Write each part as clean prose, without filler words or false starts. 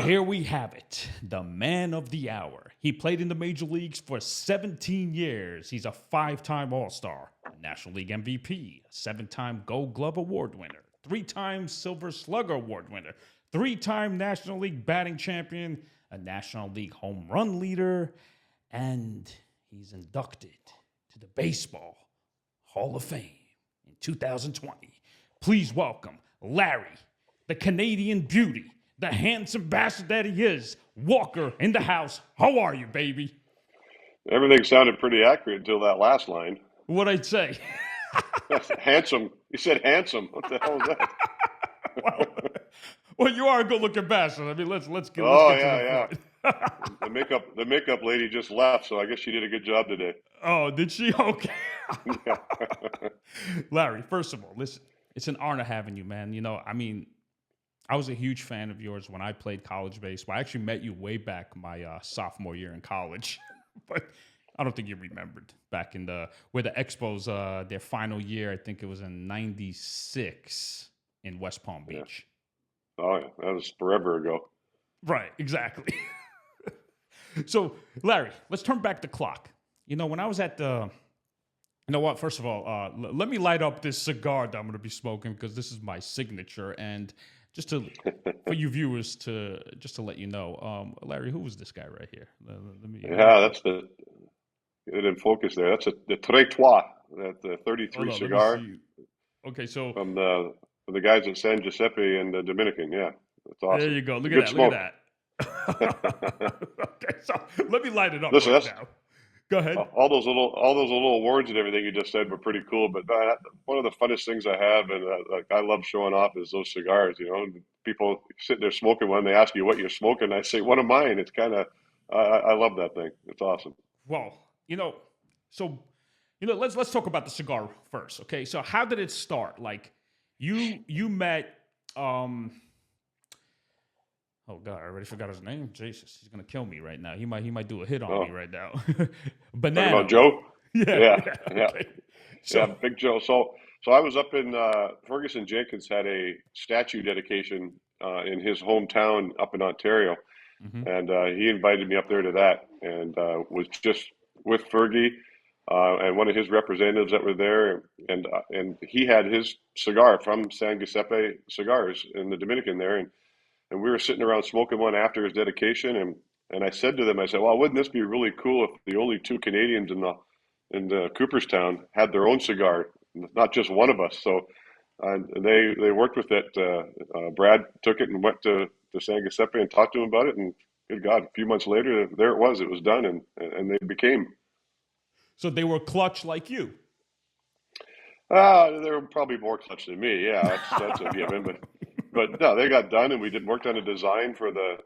Here we have it, the man of the hour. He played in the major leagues for 17 years. He's a 5-time All-Star, a National League MVP, a 7-time Gold Glove Award winner, 3-time Silver Slugger Award winner, 3-time National League batting champion, a National League home run leader, and he's inducted to the Baseball Hall of Fame in 2020. Please welcome Larry, the Canadian beauty, the handsome bastard that he is, Walker in the house. How are you, baby? Everything sounded pretty accurate until that last line. What'd I say? Handsome. You said handsome. What the hell was that? well, well, you are a good-looking bastard. I mean, let's get to Yeah. the point. The makeup lady just left, so I guess she did a good job today. Oh, did she? Okay. Yeah. Larry, first of all, listen, it's an honor having you, man. I was a huge fan of yours when I played college baseball. I actually met you way back my sophomore year in college, but I don't think you remembered back in where the Expos, their final year, I think it was in '96 in West Palm Yeah. Beach. Oh, yeah. That was forever ago. Right, exactly. So, Larry, let's turn back the clock. When I was at the, you know what? First of all, let me light up this cigar that I'm going to be smoking because this is my signature. And for you viewers just to let you know, Larry, who was this guy right here? Yeah, it in focus there. That's the Trottoir, the 33 Hold on, let me cigar see. Okay, so from the guys at San Giuseppe and the Dominican. Yeah, that's there awesome. you go. Look Good at that. Look smoke. at that. Okay, so let me light it up Listen, right that's now. Go ahead. all those little awards and everything you just said were pretty cool. But one of the funnest things I have, and like I love showing off, is those cigars. And people sitting there smoking one, they ask you what you're smoking. I say one of mine. It's kind of I love that thing. It's awesome. Well, so let's talk about the cigar first. Okay, so how did it start? Like you met oh God, I already forgot his name. Jesus, he's gonna kill me right now. He might do a hit on me Oh, right now. talking about Banano. Joe? Yeah, Yeah, yeah. yeah, Okay. yeah. So Big Joe. So I was up in Ferguson Jenkins had a statue dedication in his hometown up in Ontario. mhm. And he invited me up there to that, and was just with Fergie and one of his representatives that were there, and he had his cigar from San Giuseppe Cigars in the Dominican there, and we were sitting around smoking one after his dedication, and I said to them, I said, well, wouldn't this be really cool if the only two Canadians in the Cooperstown had their own cigar, not just one of us? So they worked with it. Brad took it and went to San Giuseppe and talked to him about it. And good God, a few months later, there it was. It was done, and they became. they were clutch like you. They were probably more clutch than me. Yeah, that's a given. But no, they got done, and we did worked on a design for the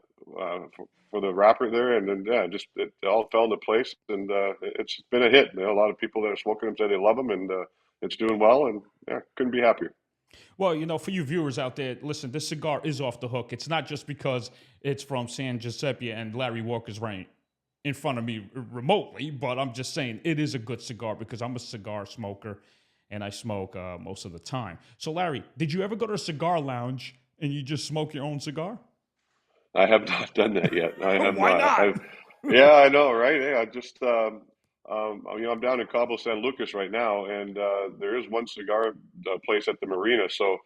wrapper there, and then yeah, just it all fell into place, and it's been a hit. A lot of people that are smoking them say they love them, and it's doing well, and yeah, couldn't be happier. Well, for you viewers out there, listen, this cigar is off the hook. It's not just because it's from San Giuseppe and Larry Walker's right in front of me remotely, but I'm just saying it is a good cigar because I'm a cigar smoker and I smoke most of the time. So, Larry, did you ever go to a cigar lounge and you just smoke your own cigar? I have not done that yet. I have Why not. not? Yeah, I know, right? Yeah, I just, I'm down in Cabo San Lucas right now, and there is one cigar place at the marina. So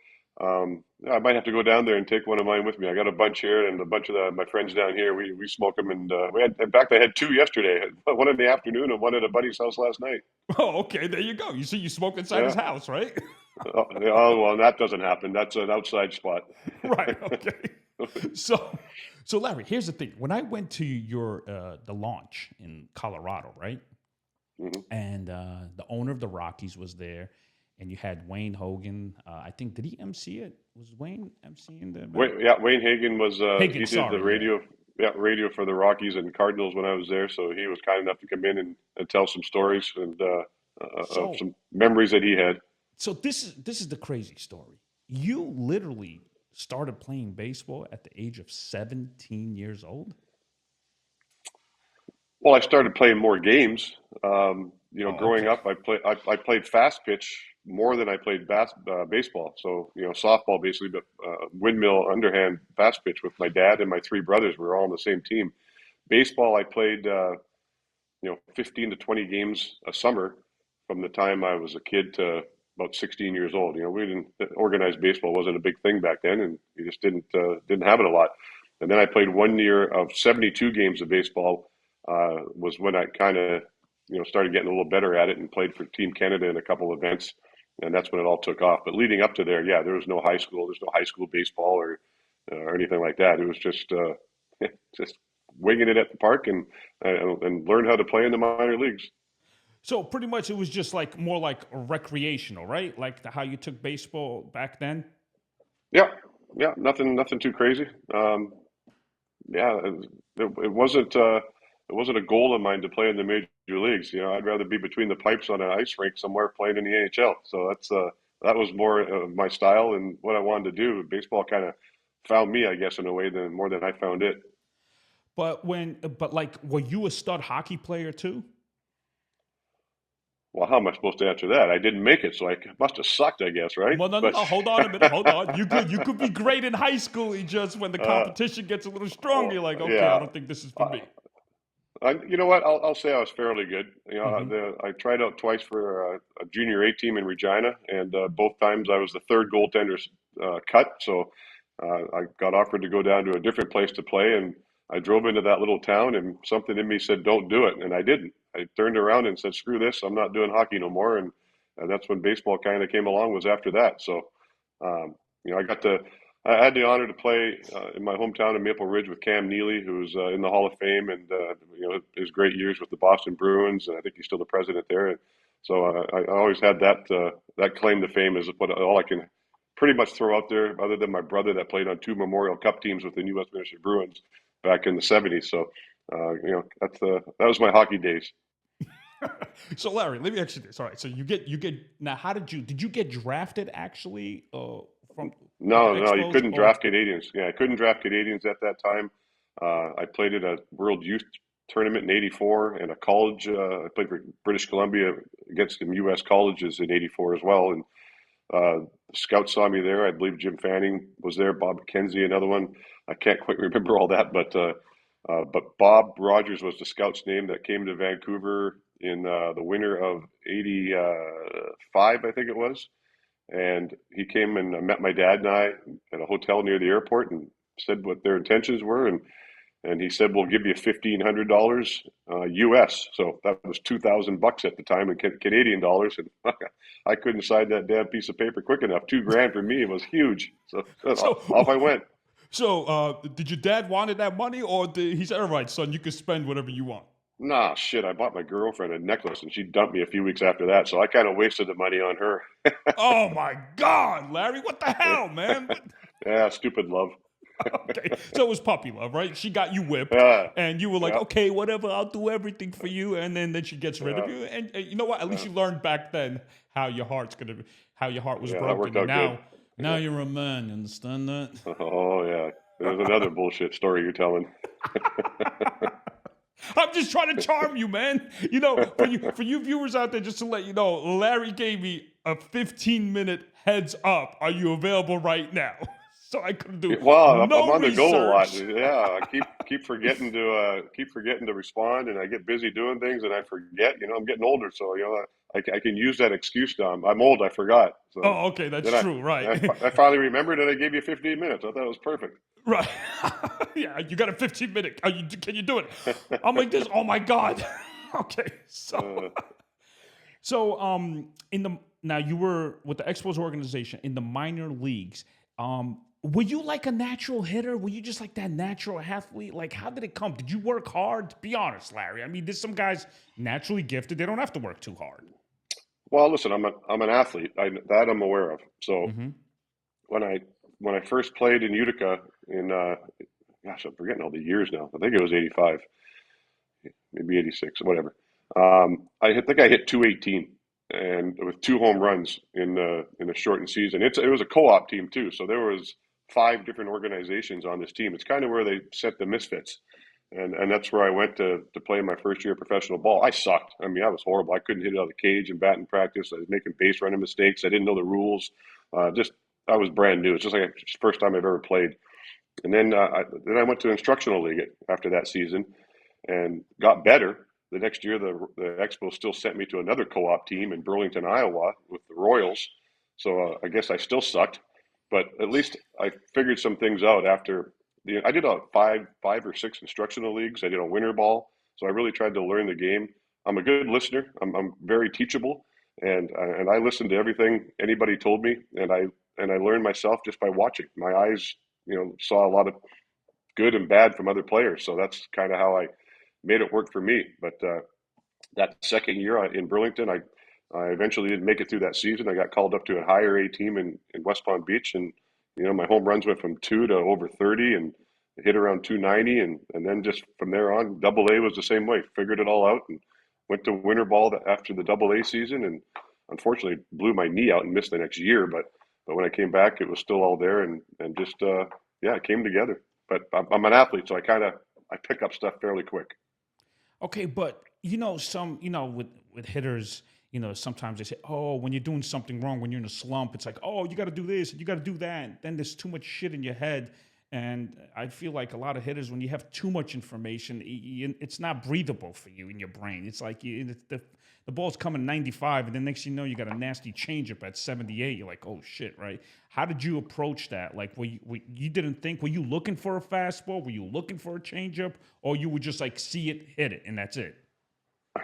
yeah, I might have to go down there and take one of mine with me. I got a bunch here, and a bunch of my friends down here. We smoke them, and in fact, I had two yesterday. One in the afternoon and one at a buddy's house last night. Oh, okay, there you go. You see, you smoke inside his Yeah. house, right? Well, that doesn't happen. That's an outside spot. Right. Okay. So, so Larry, here's the thing. When I went to your the launch in Colorado, right, Mhm. and the owner of the Rockies was there, and you had Wayne Hogan. I think did he MC it? Was Wayne MCing the event? Wayne Hagan was Hagen, he did the sorry, yeah. radio, yeah, radio for the Rockies and Cardinals when I was there. So he was kind enough to come in and tell some stories and of So, some memories that he had. so this is the crazy story. You literally started playing baseball at the age of 17 years old. Well, I started playing more games. Oh, Growing okay. up, I played fast pitch more than I played baseball. So, softball basically, but windmill underhand fast pitch with my dad and my three brothers. We were all on the same team. Baseball, I played, 15 to 20 games a summer from the time I was a kid to about 16 years old. We didn't organized baseball wasn't a big thing back then, and you just didn't have it a lot. And then I played 1 year of 72 games of baseball. Was when I kind of started getting a little better at it and played for Team Canada in a couple events, and that's when it all took off. But leading up to there, yeah, there was no high school. There's no high school baseball or anything like that. It was just just winging it at the park and learn how to play in the minor leagues. So pretty much it was just like more like recreational, right? Like how you took baseball back then. Yeah, yeah, nothing too crazy. Yeah, it wasn't a goal of mine to play in the major leagues. I'd rather be between the pipes on an ice rink somewhere playing in the NHL. So that was more of my style and what I wanted to do. Baseball kind of found me, I guess, in a way more than I found it. But like, were you a stud hockey player too? Well, how am I supposed to answer that? I didn't make it, so I must have sucked, I guess, right? Well, no, no, But no. Hold on a minute. Hold on. You could be great in high school. You just when the competition gets a little stronger, you're like, okay, I yeah, don't think this is for uh, me. you know what? I'll say I was fairly good. Hmm. I tried out twice for a junior A team in Regina, and both times I was the third goaltender cut. So I got offered to go down to a different place to play, and I drove into that little town, and something in me said, "Don't do it," and I didn't. I turned around and said, "Screw this! I'm not doing hockey no more." And that's when baseball kind of came along. Was after that. So um, I got to. I had the honor to play in my hometown in Maple Ridge with Cam Neely, who's in the Hall of Fame, and his great years with the Boston Bruins, and I think he's still the president there. And so I always had that claim to fame is what all I can pretty much throw out there, other than my brother that played on two Memorial Cup teams with the New Westminster Bruins back in the '70s. So that was my hockey days. So Larry, let me ask you this. All right. So you get now. How did you get drafted actually from with the No, no, you Expos couldn't or? draft Canadians. Yeah, I couldn't draft Canadians at that time. I played at a World Youth Tournament in '84 and a college. I played for British Columbia against some U.S. colleges in '84 as well. And the scouts saw me there. I believe Jim Fanning was there, Bob McKenzie, another one. I can't quite remember all that, but Bob Rogers was the scout's name that came to Vancouver in the winter of '85, I think it was. And he came and met my dad and I at a hotel near the airport and said what their intentions were. And he said, we'll give you $1,500 US. So that was 2,000 bucks at the time in Canadian dollars. And I couldn't sign that damn piece of paper quick enough. 2 grand for me was huge. So off So I went. did your dad wanted that money, or he said, "All right, son, you can spend whatever you want"? Nah, shit. I bought my girlfriend a necklace and she dumped me a few weeks after that. So I kind of wasted the money on her. Oh my God, Larry, what the hell, man? Yeah, stupid love. Okay, so it was puppy love, right? She got you whipped, Yeah, and you were like, yeah, okay, whatever, I'll do everything for you, and then she gets rid of yeah, you, and you know what? At least yeah. you learned back then how your heart was Yeah, that broken, worked and out good. now Yeah. you're a man. You understand that? Oh yeah. There's another bullshit story you're telling. I'm just trying to charm you, man. For you viewers out there, just to let you know, Larry gave me a 15-minute heads up. Are you available right now? So I could do Well, I'm no on the go a lot. research. Yeah, I keep forgetting to respond, and I get busy doing things, and I forget. I'm getting older, so I can use that excuse now. I'm old. I forgot. So Oh, okay, that's then true, right? I finally remembered, and I gave you 15 minutes. I thought it was perfect. Right. Yeah, you got a 15-minute. Can you do it? I'm like this. Oh my God. Okay. So Uh, so in the now you were with the Expos organization in the minor leagues. Were you like a natural hitter? Were you just like that natural athlete? Like how did it come? Did you work hard? Be honest, Larry. I mean, there's some guys naturally gifted. They don't have to work too hard. well, listen, I'm an athlete. That I'm aware of. So Mm-hmm. when I when I first played in Utica in gosh, I'm forgetting all the years now. I think it was '85, maybe '86, whatever. I think I hit 218 and with two home runs in a shortened season. It was a co-op team too, so there was five different organizations on this team. It's kind of where they set the misfits. and that's where I went to play my first year of professional ball. I sucked. I mean, I was horrible. I couldn't hit it out of the cage and bat in practice. I was making base running mistakes. I didn't know the rules. Just I was brand new. It's just like the first time I've ever played. And then I went to instructional league after that season and got better. The next year, the Expos still sent me to another co-op team in Burlington, Iowa, with the Royals. So I guess I still sucked, but at least I figured some things out after I did a five or six instructional leagues. I did a winter ball, so I really tried to learn the game. I'm a good listener. I'm very teachable, and I listened to everything anybody told me, and I learned myself just by watching. My eyes, saw a lot of good and bad from other players. So that's kind of how I made it work for me. But that second year in Burlington, I eventually didn't make it through that season. I got called up to a higher A team in West Palm Beach, and my home runs went from 2 to over 30, and hit around 290, and then just from there on, Double A was the same way. Figured it all out and went to winter ball after the Double A season, and unfortunately blew my knee out and missed the next year. But when I came back, it was still all there, and just yeah, it came together. But I'm an athlete, so I pick up stuff fairly quick. Okay, but with hitters, sometimes they say, "Oh, when you're doing something wrong, when you're in a slump, it's like, oh, you got to do this, you got to do that." Then there's too much shit in your head, and I feel like a lot of hitters, when you have too much information, it's not breathable for you in your brain. It's like the ball's coming 95, and then next thing you know, you got a nasty changeup at 78. You're like, "Oh shit!" Right? How did you approach that? Like, you didn't think? Were you looking for a fastball? Were you looking for a changeup, or you would just like see it, hit it, and that's it?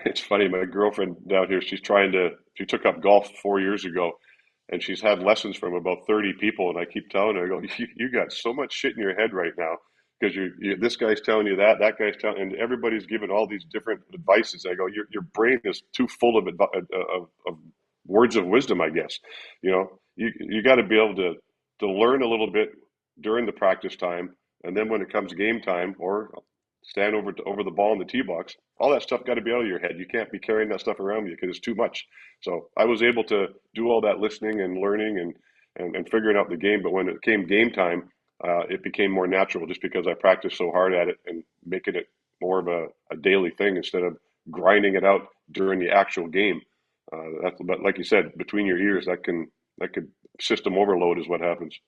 It's funny. My girlfriend down here, she took up golf 4 years ago, and she's had lessons from about 30 people. And I keep telling her, I go, you got so much shit in your head right now because this guy's telling you that guy's telling, and everybody's giving all these different advices. I go, your brain is too full of words of wisdom, I guess. You got to be able to learn a little bit during the practice time, and then when it comes game time, or stand over the ball in the tee box, all that stuff got to be out of your head. You can't be carrying that stuff around you because it's too much. So I was able to do all that listening and learning and figuring out the game. But when it came game time, it became more natural just because I practiced so hard at it and making it more of a daily thing instead of grinding it out during the actual game. But like you said, between your ears, that could system overload is what happens.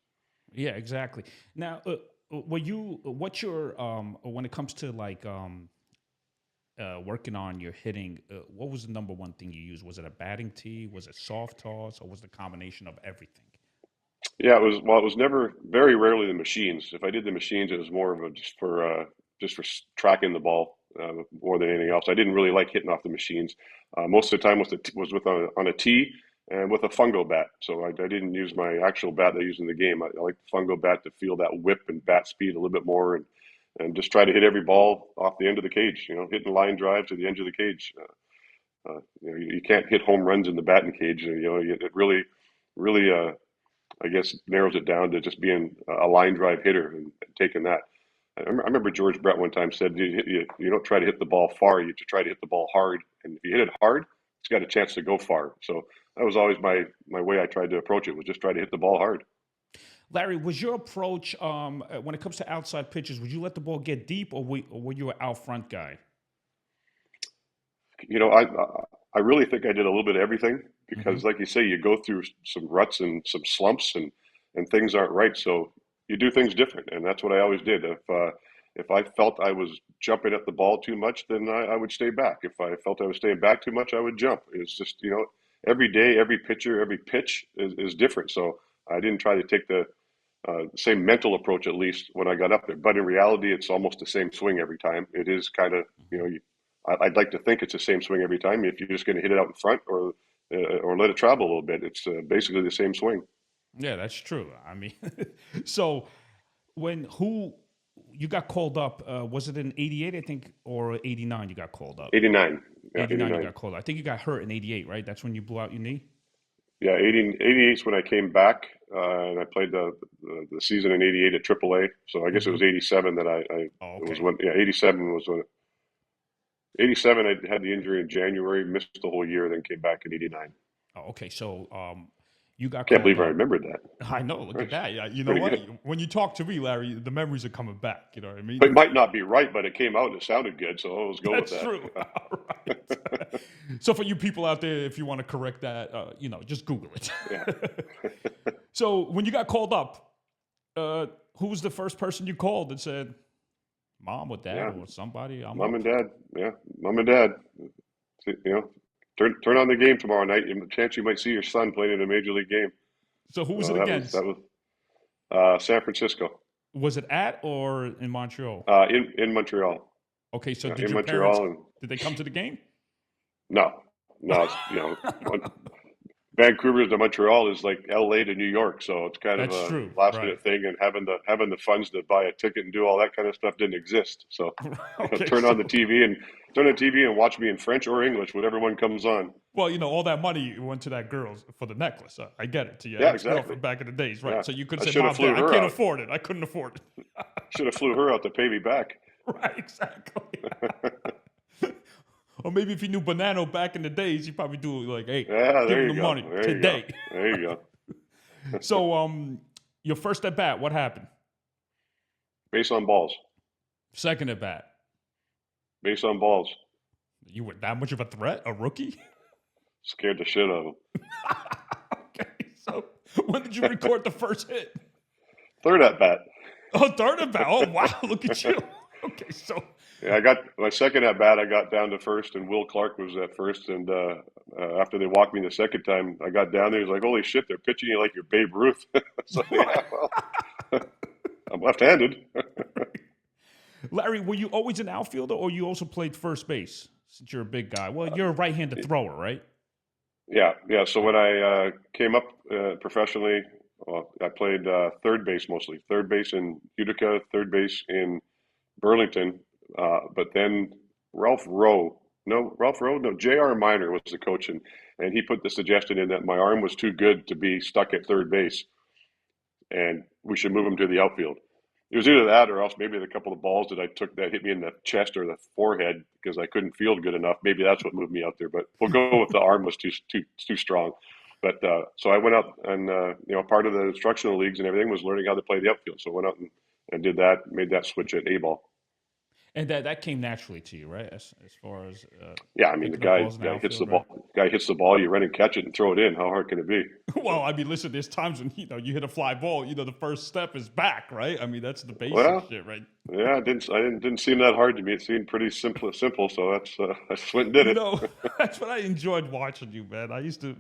Yeah, exactly. Now, what's your when it comes to like working on your hitting? What was the number one thing you used? Was it a batting tee? Was it soft toss, or was it a combination of everything? Yeah, it was. Well, it was never, very rarely the machines. If I did the machines, it was more of a just for tracking the ball more than anything else. I didn't really like hitting off the machines. Most of the time was with on a tee and with a fungo bat. So I didn't use my actual bat that I used in the game. I like the fungo bat to feel that whip and bat speed a little bit more, and just try to hit every ball off the end of the cage. Hitting line drive to the edge of the cage. You can't hit home runs in the batting cage. It really. I guess narrows it down to just being a line drive hitter and taking that. I remember George Brett one time said, you don't try to hit the ball far, you just try to hit the ball hard. And if you hit it hard, it's got a chance to go far. So that was always my way I tried to approach it, was just try to hit the ball hard. Larry, was your approach when it comes to outside pitches? Would you let the ball get deep, or were you an out front guy? You know, I I really think I did a little bit of everything Hmm. because, like you say, you go through some ruts and some slumps, and things aren't right. So you do things different, and that's what I always did. If I felt I was jumping at the ball too much, then I would stay back. If I felt I was staying back too much, I would jump. It's just, every day, every pitcher, every pitch is different. So I didn't try to take the same mental approach, at least when I got up there. But in reality, it's almost the same swing every time. It is kind of, I'd like to think it's the same swing every time. If you're just going to hit it out in front or let it travel a little bit, it's basically the same swing. Yeah, that's true. I mean, so who you got called up? Was it in '88, I think, or '89? You got called up. 89. Yeah, '89, you 89. got called up. I think you got hurt in '88, right? That's when you blew out your knee. Yeah, 88 is when I came back, and I played the season in '88 at AAA. So I guess it Hmm. was '87 that Oh, it was okay. when, yeah, '87 was when, '87 I had the injury in January, missed the whole year, then came back in '89. Oh, okay. So You got Can't called believe I up. remembered that. I know. Look at That's that. Yeah, you know pretty what? good. When you talk to me, Larry, the memories are coming back. You know what I It mean? might not be right, but it came out and it sounded good, so let's go with That's that. true. All right. So for you people out there, if you want to correct that, just Google it. Yeah. So when you got called up, who was the first person you called that said, "Mom or Dad Yeah. or somebody, I'm Mom up"? and Dad. Yeah. Mom and Dad. You know, turn on the game tomorrow night, and the chance you might see your son playing in a major league game. So who was So it that against? was San Francisco, Was it at or in Montreal? in Montreal. Okay, so Yeah, did in your parents Montreal, and did they come to the game? no, no, it's, Vancouver to Montreal is like LA to New York, so it's kind of That's a true, last right? minute thing, and having the funds to buy a ticket and do all that kind of stuff didn't exist. So, Okay, turn on the so TV and watch me in French or English, whatever one comes on. well, all that money went to that girl for the necklace. I get it, to your Yeah, ex exactly. girlfriend back in the days, right? Yeah, So you could I say, should have "Mom, flew Dad, I her can't out. afford it. I couldn't afford it." Should have flew her out to pay me back. Right, exactly. Or maybe if he knew Bonanno back in the days, he'd probably do it like, "Hey, Yeah, give there him the you go. money There you go. today." There you go. So, your first at bat, what happened? Base on balls. Second at bat, Base on balls. you were that much of a threat, a rookie? Scared the shit out of them. Okay, so when did you record the first hit? Third at bat. Oh, third at bat. Oh, wow, look at you. Okay, so Yeah, I got my second at bat. I got down to first, and Will Clark was at first. And after they walked me the second time, I got down there. He's like, "Holy shit, they're pitching you like you're Babe Ruth." So yeah, well, I'm left-handed. Larry, were you always an outfielder, or you also played first base? Since you're a big guy, well, you're a right-handed thrower, right? Yeah, yeah. So when I came up professionally, well, I played third base mostly. Third base in Utica, third base in Burlington. But then Ralph Rowe, no, J.R. Miner was the coach, and he put the suggestion in that my arm was too good to be stuck at third base, and we should move him to the outfield. It was either that or else maybe the couple of balls that I took that hit me in the chest or the forehead because I couldn't field good enough. Maybe that's what moved me out there. But we'll go with the arm was too strong. But so I went out and part of the instructional leagues and everything was learning how to play the outfield. So I went out and did that, made that switch at A ball. And that came naturally to you, right? As far as Yeah, I mean the picking up guy balls in the guy hits the outfield, right? ball, guy hits the ball, you run and catch it and throw it in. How hard can it be? Well, I mean, listen, there's times when you hit a fly ball, the first step is back, right? I mean, that's the basic Well, shit, right? yeah, it didn't seem that hard to me. It seemed pretty simple. So I just went and did You it. know, that's what I enjoyed watching you, man. I used to,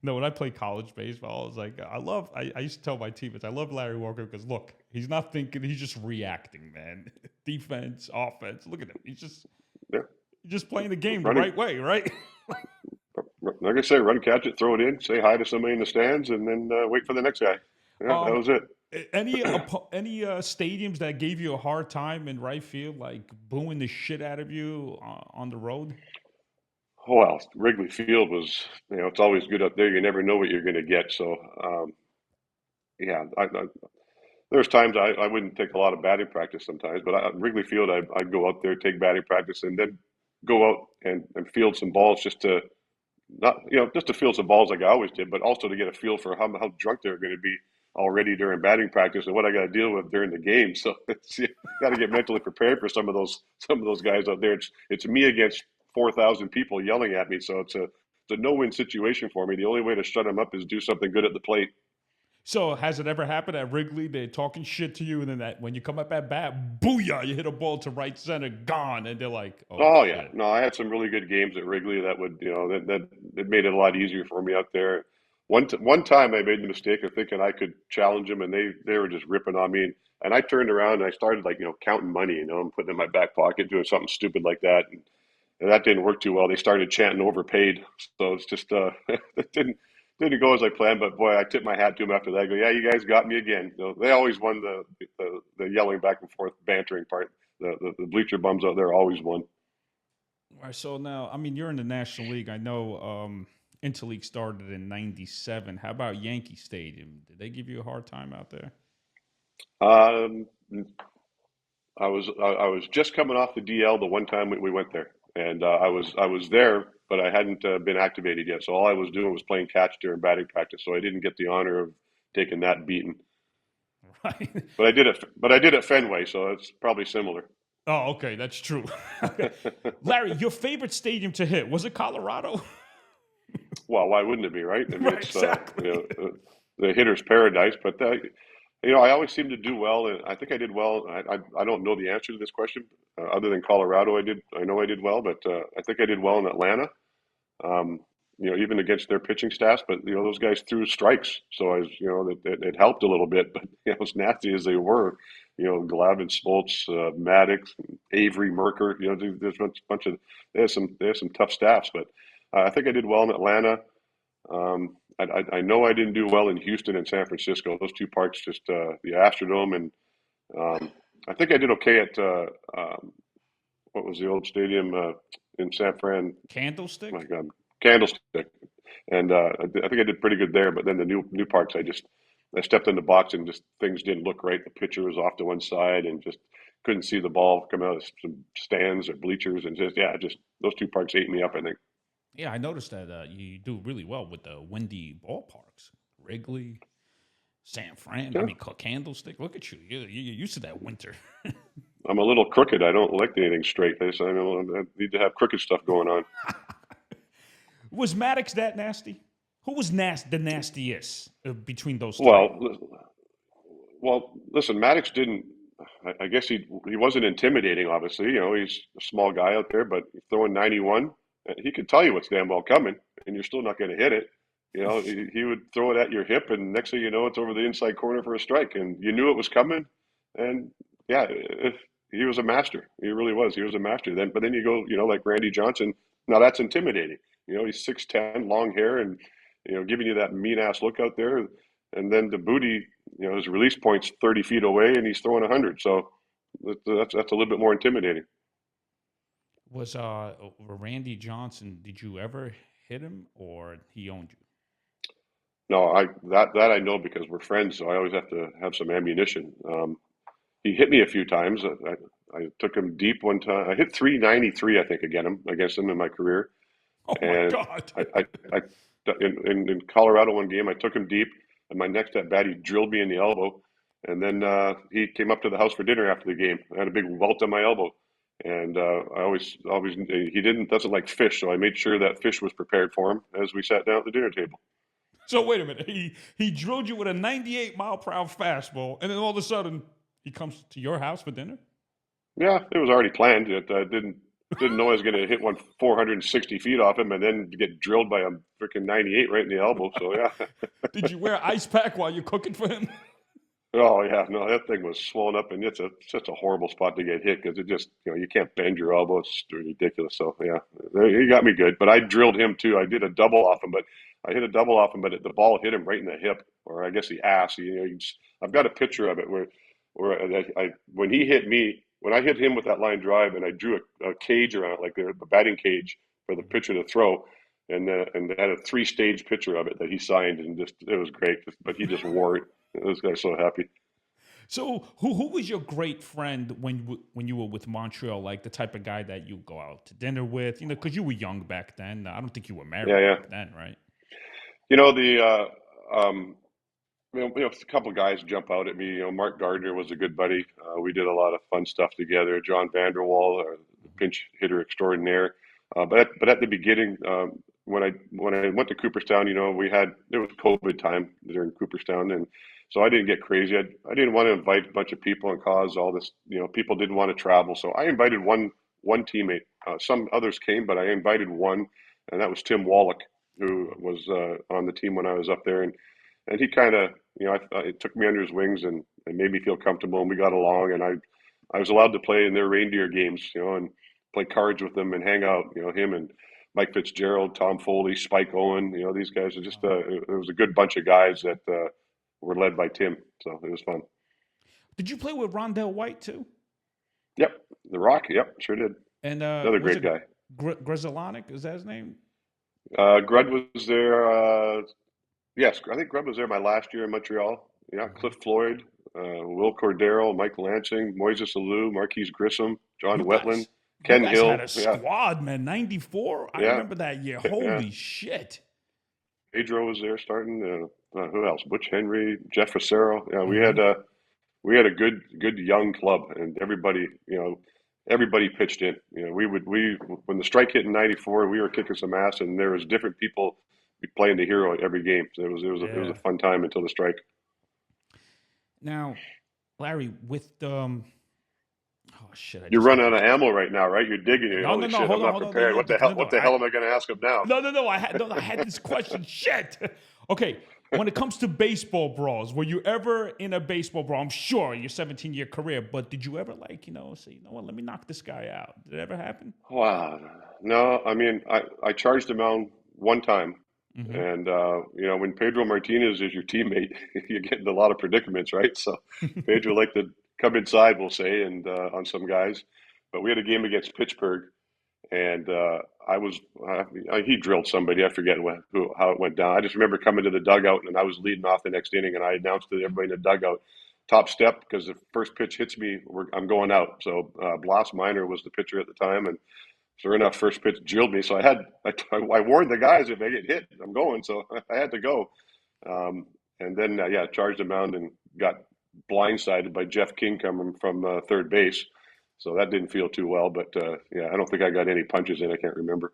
when I played college baseball, I was like, I used to tell my teammates, I love Larry Walker because look, he's not thinking, he's just reacting, man. Defense, offense, look at him. Yeah, He's just playing the game the running. right way, right? Like I say, run, catch it, throw it in, say hi to somebody in the stands, and then wait for the next guy. Yeah, that um, was it. any stadiums that gave you a hard time in right field, like booing the shit out of you on the road? Oh, well, Wrigley Field was, it's always good up there. You never know what you're going to get. So, yeah, there's times I wouldn't take a lot of batting practice sometimes, but Wrigley Field, I'd go out there, take batting practice, and then go out and field some balls just to not, just to field some balls like I always did, but also to get a feel for how drunk they're going to be already during batting practice and what I got to deal with during the game. So you got to get mentally prepared for some of those guys out there. It's me against 4,000 people yelling at me, so it's a no-win situation for me. The only way to shut them up is do something good at the plate. So has it ever happened at Wrigley? They're talking shit to you, and then when you come up at bat, booyah! You hit a ball to right center, gone, and they're like, "Oh Oh yeah, shit!" no, I had some really good games at Wrigley that would, that it made it a lot easier for me out there. One time I made the mistake of thinking I could challenge them, and they were just ripping on me, and I turned around and I started like counting money, and putting it in my back pocket, doing something stupid like that, and that didn't work too well. They started chanting overpaid, so it's just it didn't go as I planned. But boy, I tipped my hat to them after that. I go, yeah, you guys got me again. They always won the yelling back and forth, bantering part. The bleacher bums out there always won. All right, so now, I mean, you're in the National League. I know Interleague started in '97. How about Yankee Stadium? Did they give you a hard time out there? Um, I was just coming off the DL the one time we went there, and I was there, but I hadn't been activated yet. So all I was doing was playing catch during batting practice. So I didn't get the honor of taking that beating. Right. But I did it. But I did it Fenway, so it's probably similar. Oh, okay, that's true. Okay. Larry, your favorite stadium to hit, was it Colorado? Well, why wouldn't it be, right? I mean, Right, it's exactly. the hitter's paradise. But I always seem to do well, and I think I did well. I don't know the answer to this question, other than Colorado. I know I did well, but I think I did well in Atlanta. Um, even against their pitching staffs, but those guys threw strikes, so I was, it helped a little bit. But as nasty as they were, Glavine, Smoltz, Maddox, Avery, Merker, there's a bunch of there's some tough staffs, but I think I did well in Atlanta. I know I didn't do well in Houston and San Francisco. Those two parks, just the Astrodome, and um, I think I did okay at what was the old stadium in San Fran? My Candlestick? God, Candlestick, and I think I did pretty good there. But then the new parks, I stepped in the box and just things didn't look right. The pitcher was off to one side and just couldn't see the ball come out of some stands or bleachers, and just those two parks ate me up, I think. Yeah, I noticed that you do really well with the windy ballparks. Wrigley, San Fran. I Yeah, mean, Candlestick. Look at you. You're used to that winter. I'm a little crooked. I don't like anything straight. I need to have crooked stuff going on. Was Maddox that nasty? Who was the nastiest between those three? Well, listen, Maddox didn't. I guess he wasn't intimidating. Obviously, he's a small guy out there, but throwing 91, he could tell you what's damn well coming, and you're still not going to hit it. He would throw it at your hip, and next thing you know, it's over the inside corner for a strike, and you knew it was coming. And yeah, he was a master. He really was. He was a master. But then you go, like Randy Johnson. Now that's intimidating. He's 6'10", long hair, and giving you that mean ass look out there. And then the booty, his release point's 30 feet away, and he's throwing 100. So that's a little bit more intimidating. Was Randy Johnson? Did you ever hit him, or he owned you? No, that I know because we're friends, so I always have to have some ammunition. He hit me a few times. I took him deep one time. I hit 393, I think, against him in my career. Oh my And God! I in Colorado one game, I took him deep, and my next at bat, he drilled me in the elbow, and then he came up to the house for dinner after the game. I had a big welt on my elbow, and I always he didn't doesn't like fish, so I made sure that fish was prepared for him as we sat down at the dinner table. So wait a minute. He drilled you with a 98-mile-per-hour fastball, and then all of a sudden he comes to your house for dinner. Yeah, it was already planned. I didn't know I was going to hit one 460 feet off him, and then get drilled by a freaking 98 right in the elbow. So yeah. Did you wear ice pack while you're cooking for him? Oh yeah, no, that thing was swollen up, and it's such a horrible spot to get hit because it just you can't bend your elbow. It's ridiculous. So yeah, he got me good, but I drilled him too. I did a double off him, but I hit a double off him, but the ball hit him right in the hip, or I guess the ass. I've got a picture of it where when he hit me, when I hit him with that line drive, and I drew a cage around it, like the batting cage for the pitcher to throw. And they had a three-stage picture of it that he signed, and just it was great. But he just wore it. This guy's so happy. So who was your great friend when you were with Montreal? Like the type of guy that you go out to dinner with, because you were young back then. I don't think you were Yeah, married yeah. back then, right? The a couple guys jump out at me. Mark Gardner was a good buddy. We did a lot of fun stuff together. John Vanderwall, the pinch hitter extraordinaire. But at the beginning, when I went to Cooperstown, it was COVID time during Cooperstown, and so I didn't get crazy. I didn't want to invite a bunch of people and cause all this. People didn't want to travel, so I invited one teammate. Some others came, but I invited one, and that was Tim Wallach, who was on the team when I was up there, and he kind of, it took me under his wings and made me feel comfortable, and we got along, and I was allowed to play in their reindeer games, and play cards with them and hang out, him and Mike Fitzgerald, Tom Foley, Spike Owen, these guys are just, it was a good bunch of guys that were led by Tim, so it was fun. Did you play with Rondell White too? Yep, the Rock, yep, sure did. And Another was great it guy. Grzelanic? Is that his name? Grud was there. Yes, I think Grub was there my last year in Montreal. Yeah, Mhm. Cliff Floyd, Will Cordero, Mike Lansing, Moises Alou, Marquise Grissom, John You Wetland. guys, You Ken guys had Hill, a yeah, squad, man. 94. I yeah, remember that year. yeah. Holy shit. Pedro was there starting. Who else? Butch Henry, Jeff Facero. Yeah, Hmm. we had a good young club, and everybody, everybody pitched in. We when the strike hit in '94, we were kicking some ass, and there was different people playing the hero at every game. So it was a Yeah. fun time until the strike. Now, Larry, with oh shit, I You just run had out this. of ammo right now, right? You're digging. You're, No, no, holy no. shit! I'm Hold on, not hold on. No, prepared. no, What the because hell? no, no. What the hell am I going to ask him now? No, no, no. I had no. I had this question. Shit. Okay. When it comes to baseball brawls, were you ever in a baseball brawl? I'm sure your 17-year career, but did you ever say, you know what? Let me knock this guy out. Did it ever happen? Wow. No, I mean, I charged him out one time. Mm-hmm. And, when Pedro Martinez is your teammate, you get in a lot of predicaments, right? So Pedro liked to come inside, we'll say, and on some guys. But we had a game against Pittsburgh, and I was he drilled somebody. I forget how it went down. I just remember coming to the dugout, and I was leading off the next inning, and I announced to everybody in the dugout, top step, because the first pitch hits me, I'm going out. So Blas Minor was the pitcher at the time, and sure enough, first pitch drilled me. So I warned the guys, if they get hit, I'm going. So I had to go. And then, charged the mound and got blindsided by Jeff King coming from third base. So that didn't feel too well. But I don't think I got any punches in. I can't remember.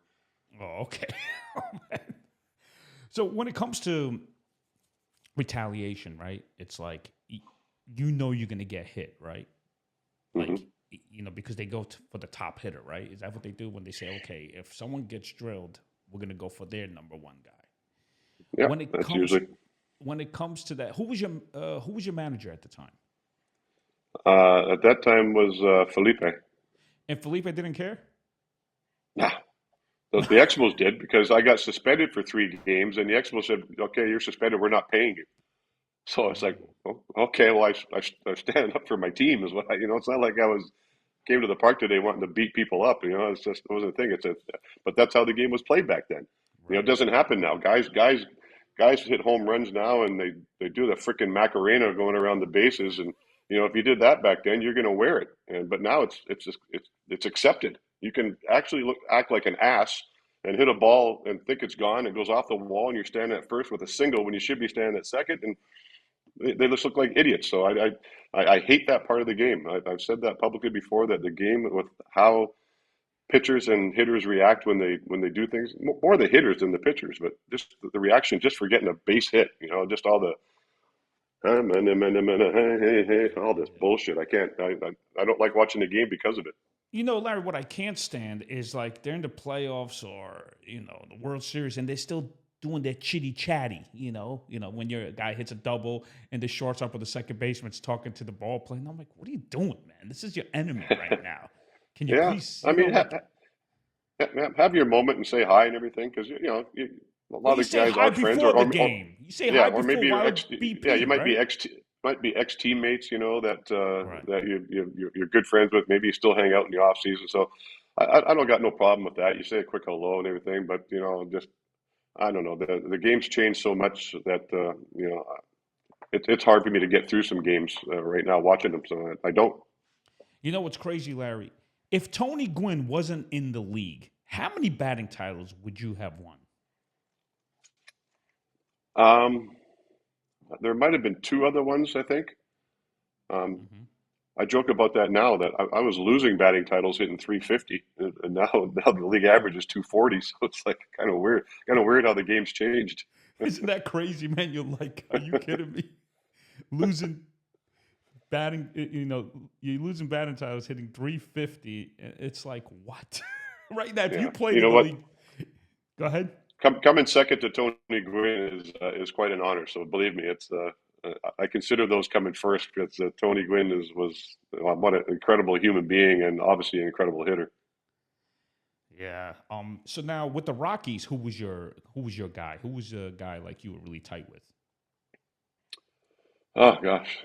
Oh, okay. So when it comes to retaliation, right? It's like you know you're gonna get hit, right? Like Hmm. because they go for the top hitter, right? Is that what they do when they say, okay, if someone gets drilled, we're gonna go for their number one guy? Yeah, When it that's comes usually. when it comes to that, who was your manager at the time? At that time was Felipe. And Felipe didn't care. Nah, the Expos did because I got suspended for 3 games, and the Expos said, "Okay, you're suspended. We're not paying you." So it's like, Oh, oh, okay, well, I stand up for my team is what it's not like I was came to the park today wanting to beat people up. It wasn't a thing. But that's how the game was played back then. It right. doesn't happen now. Guys hit home runs now, and they do the freaking Macarena going around the bases. And if you did that back then, you're going to wear it. But now it's accepted. You can actually act like an ass and hit a ball and think it's gone. It goes off the wall, and you're standing at first with a single when you should be standing at second. And they just look like idiots. So I hate that part of the game. I've said that publicly before, that the game with how pitchers and hitters react when they do things, more the hitters than the pitchers, but just the reaction just for getting a base hit, just all the all this Yeah. bullshit. I don't like watching the game because of it. Larry, what I can't stand is like they're in the playoffs or the World Series, and they're still doing their chitty chatty. When your guy hits a double and the shortstop or the second baseman's talking to the ball player, and I'm like, what are you doing, man? This is your enemy right now. Can you Yeah, please, I mean, like, have your moment and say hi and everything, because a well, lot you of say guys hi are friends, before the game. You say yeah, hi or before maybe you're while ex. Yeah, you BP, right? might be ex teammates, that Right. that you're good friends with. Maybe you still hang out in the off season. So I don't got no problem with that. You say a quick hello and everything, but just I don't know. The game's changed so much that it's hard for me to get through some games right now watching them. So I don't. You know what's crazy, Larry? If Tony Gwynn wasn't in the league, how many batting titles would you have won? Um, there might have been 2 other ones, I think. Um, Hmm. I joke about that now, that I was losing batting titles hitting 350, and now the league average is 240. So it's like kind of weird how the game's changed. Isn't that crazy, man? You're like, are you kidding me? Losing batting, you're losing batting titles, hitting 350. It's like, what? Right now, if you Yeah, played you in know the what? league, go ahead. Coming second to Tony Gwynn is quite an honor. So believe me, it's I consider those coming first, because Tony Gwynn was what an incredible human being, and obviously an incredible hitter. Yeah. So now with the Rockies, who was your guy? Who was a guy like you were really tight with? Oh gosh,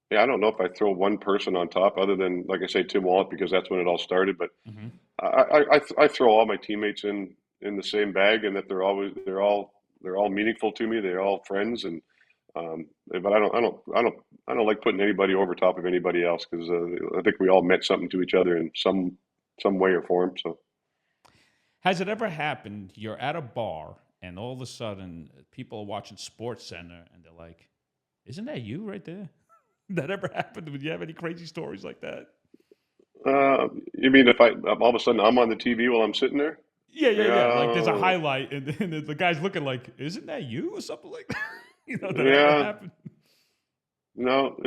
yeah, I don't know if I throw one person on top other than, like I say, Tim Wallet, because that's when it all started. But Hmm. I throw all my teammates in the same bag, and that they're all meaningful to me. They're all friends, and But I don't like putting anybody over top of anybody else because I think we all meant something to each other in some way or form. So Has it ever happened you're at a bar and all of a sudden people are watching Sports Center and they're like, "Isn't that you right there?" That ever happened? Would you have any crazy stories like that? you mean if I all of a sudden I'm on the TV while I'm sitting there? Yeah, yeah, yeah. Like there's a Yeah, highlight and the guy's looking like, "Isn't that you?" or something like that. Did that ever yeah. happen? No,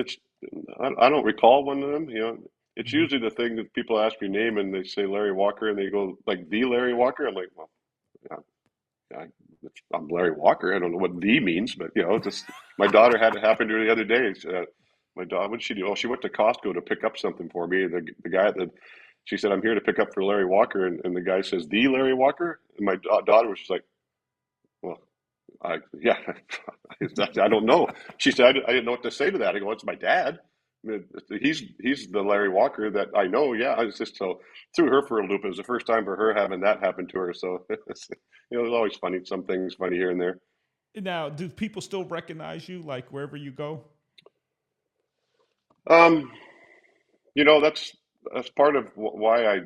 I don't recall one of them. It's Mhm. usually the thing that people ask your name and they say Larry Walker and they go like the Larry Walker. I'm like, well, yeah, I, I'm Larry Walker. I don't know what "the" means, but just my daughter had it happen to her the other day. My daughter, what did she do? Oh, she went to Costco to pick up something for me. The guy at the she said, "I'm here to pick up for Larry Walker," and the guy says, "The Larry Walker," and my daughter was just like, well. Yeah, I don't know. She said, I didn't know what to say to that. I go, it's my dad. I mean, he's the Larry Walker that I know. Yeah, I was just so threw her for a loop. It was the first time for her having that happen to her. So it's always funny. Some things funny here and there. Now, do people still recognize you like wherever you go? Um, that's part of why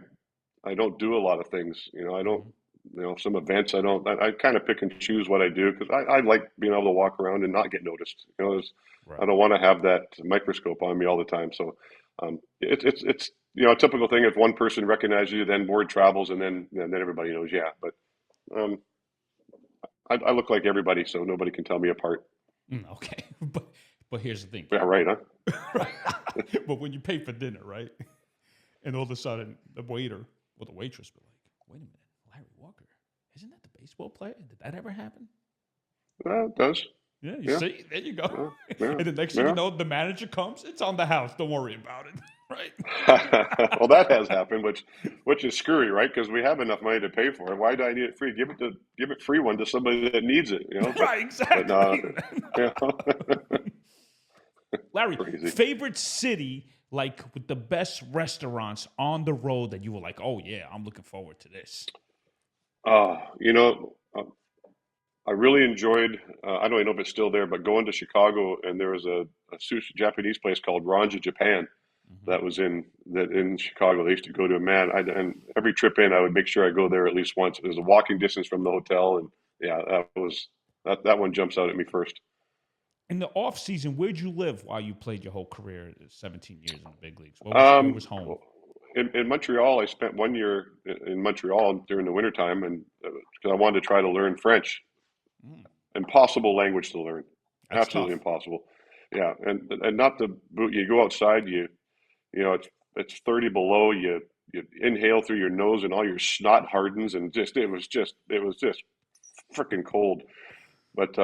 I don't do a lot of things. I don't, Hmm. some events I don't, I kind of pick and choose what I do because I like being able to walk around and not get noticed. I Right. don't want to have that microscope on me all the time. So it's a typical thing. If one person recognizes you, then word travels and then everybody knows. Yeah, but um, I look like everybody, so nobody can tell me apart. Okay, but here's the thing, Yeah, right, huh? right? But when you pay for dinner, right, and all of a sudden the waiter or the waitress be like, "Wait a minute, Larry Walker, isn't that the baseball player? Did that ever happen?" Well, it does. Yeah, you Yeah, see, there you go. yeah, yeah, And the next thing you yeah. know, the manager comes. It's on the house. Don't worry about it, right? Well, that has happened, which is screwy, right? Because we have enough money to pay for it. Why do I need it free? Give it free one to somebody that needs it, But Right, but no, exactly. you know, Larry, crazy. favorite city, like with the best restaurants on the road that you were like, "Oh yeah, I'm looking forward to this." Uh, you know, uh, I really enjoyed. I don't even know if it's still there, but going to Chicago and there was a sushi Japanese place called Ranja Japan Hmm. that was in Chicago. They used to go to. Man, and every trip in, I would make sure I go there at least once. It was a walking distance from the hotel, and yeah, that one jumps out at me first. In the off season, where'd you live while you played your whole career, 17 years in the big leagues? Where was home? In Montreal, I spent 1 year in Montreal during the wintertime, and because I wanted to try to learn French. Mm, Impossible language to learn, that's absolutely tough. impossible. Yeah, and not to boot. You go outside, it's 30 below. You inhale through your nose, and all your snot hardens, and it was just freaking cold. But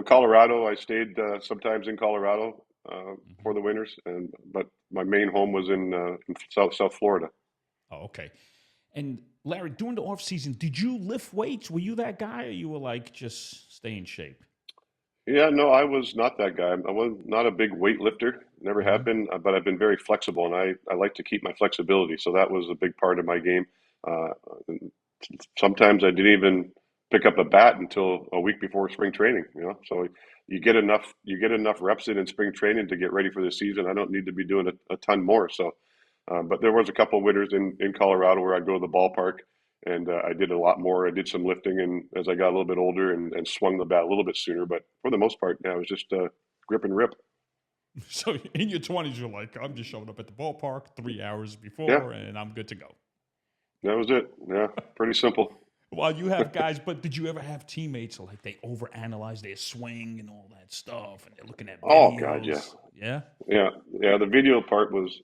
Colorado, I stayed sometimes in Colorado Hmm. for the winters, but my main home was in South Florida. Oh, okay. And Larry, during the off season, did you lift weights? Were you that guy, or you were like just stay in shape? Yeah, no, I was not that guy. I was not a big weightlifter, never have Hmm. been, but I've been very flexible, and I like to keep my flexibility. So that was a big part of my game. Uh, Sometimes I didn't even pick up a bat until a week before spring training. So you get enough reps in spring training to get ready for the season. I don't need to be doing a ton more. So, but there was a couple of winters in Colorado where I'd go to the ballpark and I did a lot more. I did some lifting, and as I got a little bit older and swung the bat a little bit sooner. But for the most part, yeah, it was just grip and rip. So in your 20s, you're like, I'm just showing up at the ballpark 3 hours Yeah, before, and I'm good to go. that was it. Yeah, pretty simple. While you have guys, but did you ever have teammates like they overanalyze their swing and all that stuff, and they're looking at Oh God, yeah, videos? Yeah. yeah, yeah. The video part was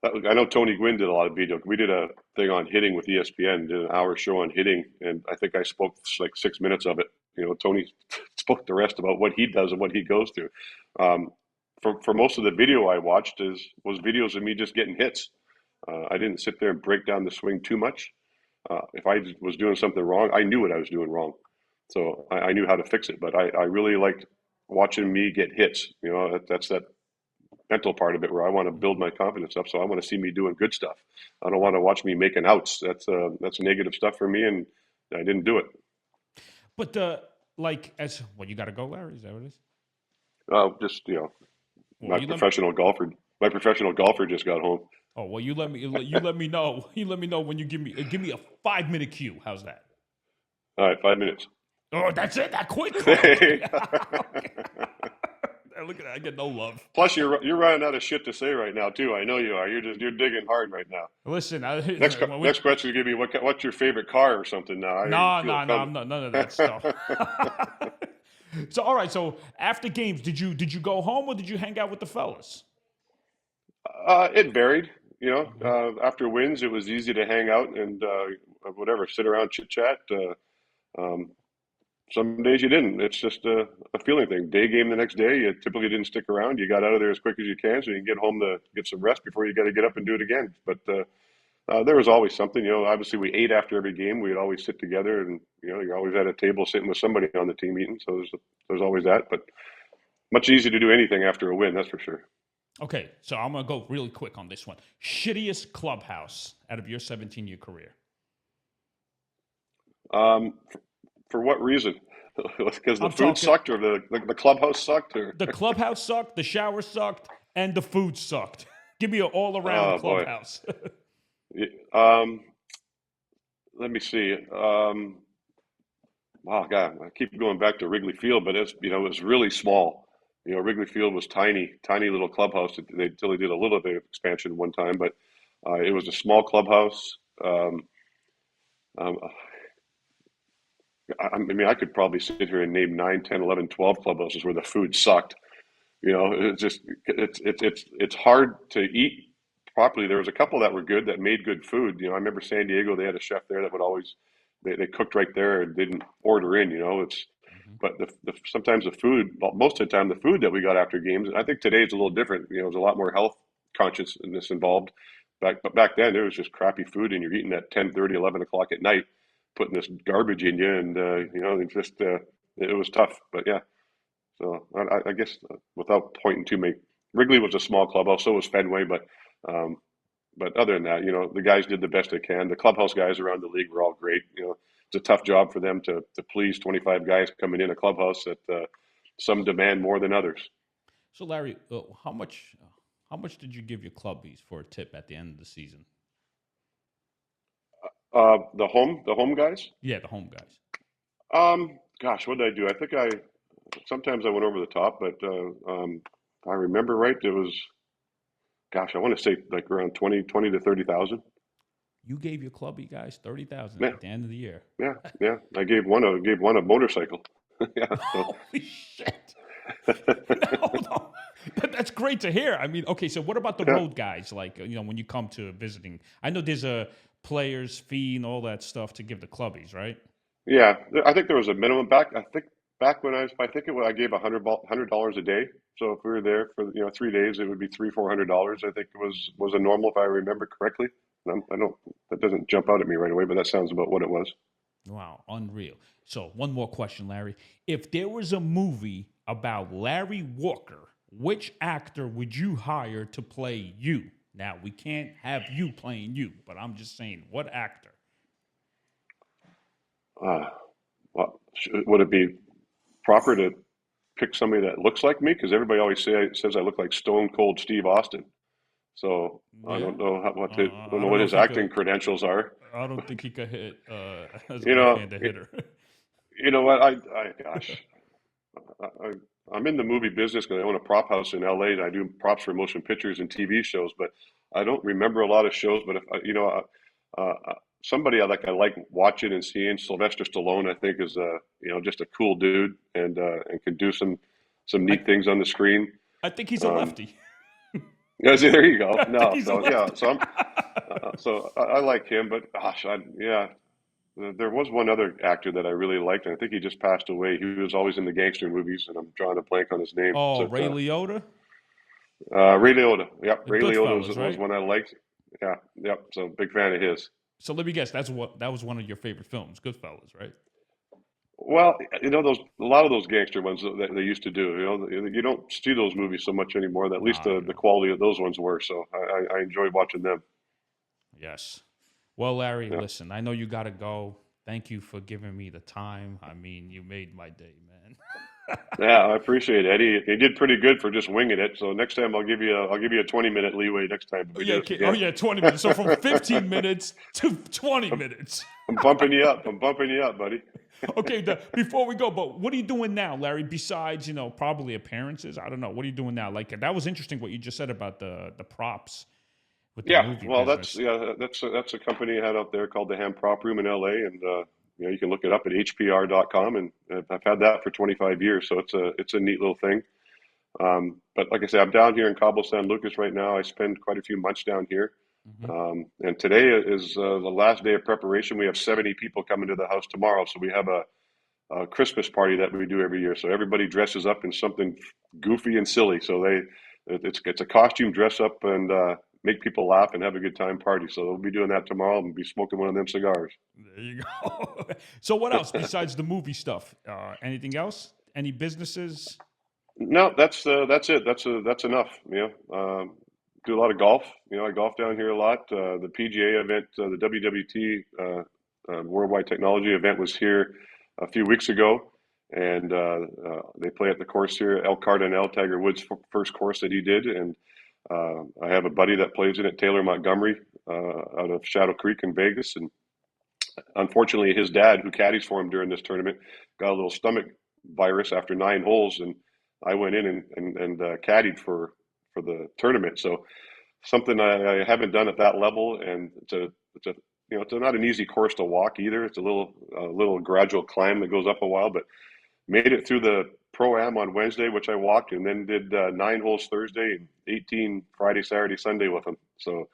I know Tony Gwynn did a lot of video. We did a thing on hitting with ESPN, did an hour show on hitting, and I think I spoke like 6 minutes of it. Tony spoke the rest about what he does and what he goes through. Um, for most of the video I watched was videos of me just getting hits. I didn't sit there and break down the swing too much. If I was doing something wrong, I knew what I was doing wrong, so I knew how to fix it. But I really liked watching me get hits. That's that mental part of it where I want to build Mhm. my confidence up. So I want to see me doing good stuff. I don't want to watch me making outs. That's negative stuff for me, and I didn't do it. But like as well, you got to go, Larry. Is that what it is? Just Well, my you let me. professional golfer. My professional golfer just got home. Oh well, you let me know. You let me know when you give me a 5 minute cue. How's that? All right, 5 minutes. Oh, that's it. That quick. Okay. Okay. Look at that. I get no love. Plus, you're running out of shit to say right now too. I know you are. You're digging hard right now. Listen, when Next question is gonna be what's your favorite car or something. Now I already no, feel no, it no, coming. I'm not none of that stuff. So, all right. So, after games, did you go home or did you hang out with the fellas? It varied. Mhm. After wins, it was easy to hang out and whatever, sit around, chit chat. Um, some days you didn't. It's just a feeling thing. Day game the next day, you typically didn't stick around. You got out of there as quick as you can so you can get home to get some rest before you got to get up and do it again. But there was always something. Obviously we ate after every game. We'd always sit together, and you're always at a table sitting with somebody on the team eating. So there's always that. But much easier to do anything after a win, that's for sure. Okay, so I'm gonna go really quick on this one. Shittiest clubhouse out of your 17-year career? Um, for what reason? Because the I'm food talking sucked, or the clubhouse sucked, or the clubhouse sucked, the shower sucked, and the food sucked. Give me an all-around oh boy. clubhouse. Um, Let me see. Wow, God, I keep going back to Wrigley Field, but it was really small. Wrigley Field was tiny, tiny little clubhouse. Until they did a little bit of expansion one time, but it was a small clubhouse. Um, I mean, I could probably sit here and name 9, 10, 11, 12 clubhouses where the food sucked. It's just it's hard to eat properly. There was a couple that were good that made good food. I remember San Diego. They had a chef there that would always they cooked right there and didn't order in. It's Mhm. but sometimes the food, well, most of the time the food that we got after games. I think today is a little different. There's a lot more health consciousness involved. But back then there was just crappy food, and you're eating at 10:30, 11 o'clock at night, putting this garbage in you, and it was tough. But yeah. So I guess without pointing too many, Wrigley was a small clubhouse, so was Fenway, um, but other than that, the guys did the best they can. The clubhouse guys around the league were all great. It's a tough job for them to please 25 guys coming in a clubhouse that some demand more than others. So, Larry, how much did you give your clubbies for a tip at the end of the season? The home guys. Yeah, the home guys. Gosh, what did I do? I think sometimes I went over the top, but if I remember right, it was, gosh, I want to say like around 20 to 30,000. You gave your clubby guys 30,000 Yeah. at the end of the year. Yeah, yeah. I gave one a motorcycle. Yeah. So Holy shit! Hold on. That's great to hear. I mean, okay, so what about the yeah, road guys? Like, when you come to visiting, I know there's a player's fee and all that stuff to give the clubbies, right? yeah. I think there was a minimum back. I think back when I think I gave $100 a day. So if we were there for 3 days, it would be $300-400. I think was a normal if I remember correctly. I don't. That doesn't jump out at me right away, but that sounds about what it was. Wow, unreal. So, one more question, Larry. If there was a movie about Larry Walker, which actor would you hire to play you? Now, we can't have you playing you, but I'm just saying, what actor? Uh, would it be proper to pick somebody that looks like me? Because everybody always says I look like Stone Cold Steve Austin. So I Yeah. don't know don't I know don't what know if his he acting could. credentials are. I don't think he could hit as a You know, left-handed hitter. you know what? Gosh, I, I'm in the movie business because I own a prop house in LA and I do props for motion pictures and TV shows. But I don't remember a lot of shows. But if somebody I like watching and seeing, Sylvester Stallone, I think is just a cool dude and can do some I neat things on the screen. I think he's a Um, lefty. yeah, see, there you go. I think No, he's a so yeah, lefty. I like him, but gosh, yeah. There was one other actor that I really liked, and I think he just passed away. He was always in the gangster movies, and I'm drawing a blank on his name. Oh, So, Ray Liotta, Ray Liotta. Yep, the Ray Liotta was, Goodfellas, was right? one I liked. Yeah, yep. So big fan of his. So let me guess, that was one of your favorite films, Goodfellas, right? Well, those a lot of those gangster ones that they used to do. You don't see those movies so much anymore. At least Nah, the quality of those ones were. So I enjoyed watching them. yes. Well, Larry, Yeah. listen, I know you got to go. Thank you for giving me the time. I mean, you made my day, man. Yeah, I appreciate it, Eddie. He did pretty good for just winging it. So next time I'll give you a 20-minute leeway next time if Oh we do yeah, this oh again. yeah, 20 minutes. So from 15 minutes to 20 minutes. I'm bumping you up. I'm bumping you up, buddy. Okay, before we go, but what are you doing now, Larry? Besides, probably appearances. I don't know. What are you doing now? Like that was interesting what you just said about the props with the Yeah, movie well, business. that's a company I had out there called the Ham Prop Room in LA, and you can look it up at hpr.com, and I've had that for 25 years, so it's a neat little thing. But like I said, I'm down here in Cabo San Lucas right now. I spend quite a few months down here, Hmm. and today is the last day of preparation. We have 70 people coming to the house tomorrow, so we have a Christmas party that we do every year. So everybody dresses up in something goofy and silly. So it's a costume dress up and make people laugh and have a good time party. So we'll be doing that tomorrow and be smoking one of them cigars. There you go. So what else besides the movie stuff? Anything else? Any businesses? No, that's it. That's enough. Do a lot of golf. I golf down here a lot. The PGA event, the WWT Worldwide Technology event was here a few weeks ago, and they play at the course here, El Cardinal, Tiger Woods' first course that he did, and I have a buddy that plays in it, Taylor Montgomery, out of Shadow Creek in Vegas, and unfortunately, his dad, who caddies for him during this tournament, got a little stomach virus after 9 holes, and I went in and caddied for the tournament. So something I haven't done at that level, and it's not an easy course to walk either. It's a little gradual climb that goes up a while, but made it through the pro-am on Wednesday, which I walked, and then did 9 holes Thursday and 18 Friday, Saturday, Sunday with him. So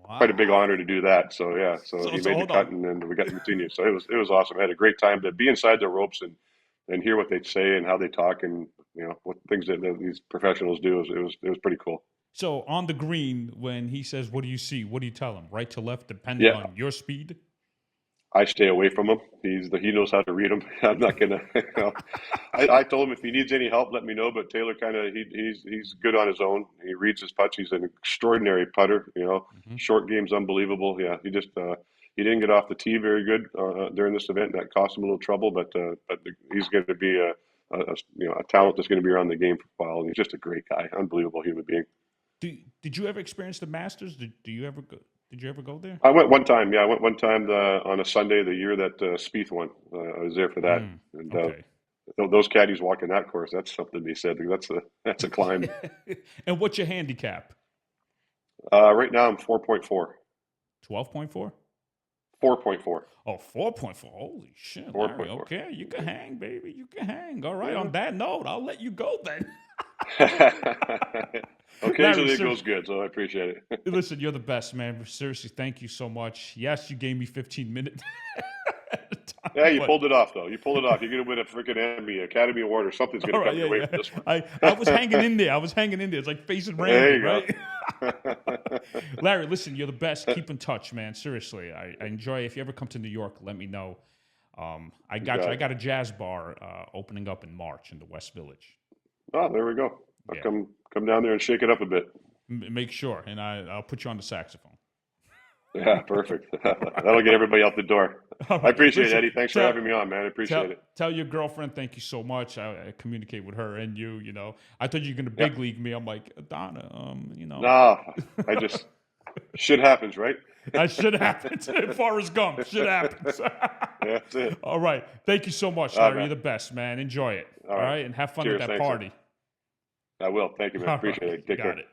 quite a big Wow. honor to do that. So yeah, so So he so made the hold on. cut, and then we got to continue. So it was awesome. I had a great time to be inside the ropes and hear what they say and how they talk, and what things that these professionals do. It was pretty cool. So on the green, when he says, "What do you see?" What do you tell him? Right to left, depending Yeah, on your speed. I stay away from him. He knows how to read them. I'm not gonna. I told him if he needs any help, let me know. But Taylor kind of he's good on his own. He reads his putts. He's an extraordinary putter. Hmm. Short game's unbelievable. Yeah, he didn't get off the tee very good during this event. That cost him a little trouble. But he's going to be a talent that's going to be around the game for a while. And he's just a great guy, unbelievable human being. Did you ever experience the Masters? Do you ever go? Did you ever go there? I went one time. Yeah, I went one time on a Sunday the year that Spieth won. I was there for that, Mm, and okay. those caddies walking that course, that's something they said. That's a climb. And what's your handicap? Right now I'm 4.4. 12.4? 4.4. Oh, 4.4. Holy shit, Larry. 4.4. Okay, you can hang, baby. You can hang. All right. Yeah. On that note, I'll let you go then. Larry, Occasionally it sir, goes good, so I appreciate it. listen, you're the best, man. Seriously, thank you so much. Yes, you gave me 15 minutes at a Yeah, time, you but pulled it off though. You pulled it off. You're gonna win a freaking Emmy, Academy Award, or something's all gonna right, come yeah, your way yeah. for this one. I was hanging in there. I was hanging in there. It's like facing There Randy, you right? go. Larry, listen, you're the best. Keep in touch, man. Seriously, I enjoy. If you ever come to New York, let me know. I You got you. got I it. got a jazz bar opening up in March in the West Village. Oh, there we go. I'll Yeah, come down there and shake it up a bit. make sure, and I'll put you on the saxophone. Yeah, perfect. All That'll get right. everybody out the door. All I right. appreciate it, Listen, Eddie. Thanks for tell having me on, man. I tell appreciate it. tell your girlfriend thank you so much. I communicate with her and you. I thought you were gonna Yeah. big league me. I'm like Donna. Nah, I just shit happens, right? That should happen. Forrest Gump. Shit happens. Yeah, that's it. All right. Thank you so much, All right, Larry. You're man. the best, man. Enjoy it. All All right. right, and have fun at Cheers. that Thanks. party. I will. Thank you, man. All Appreciate right. it. Take Got care. it.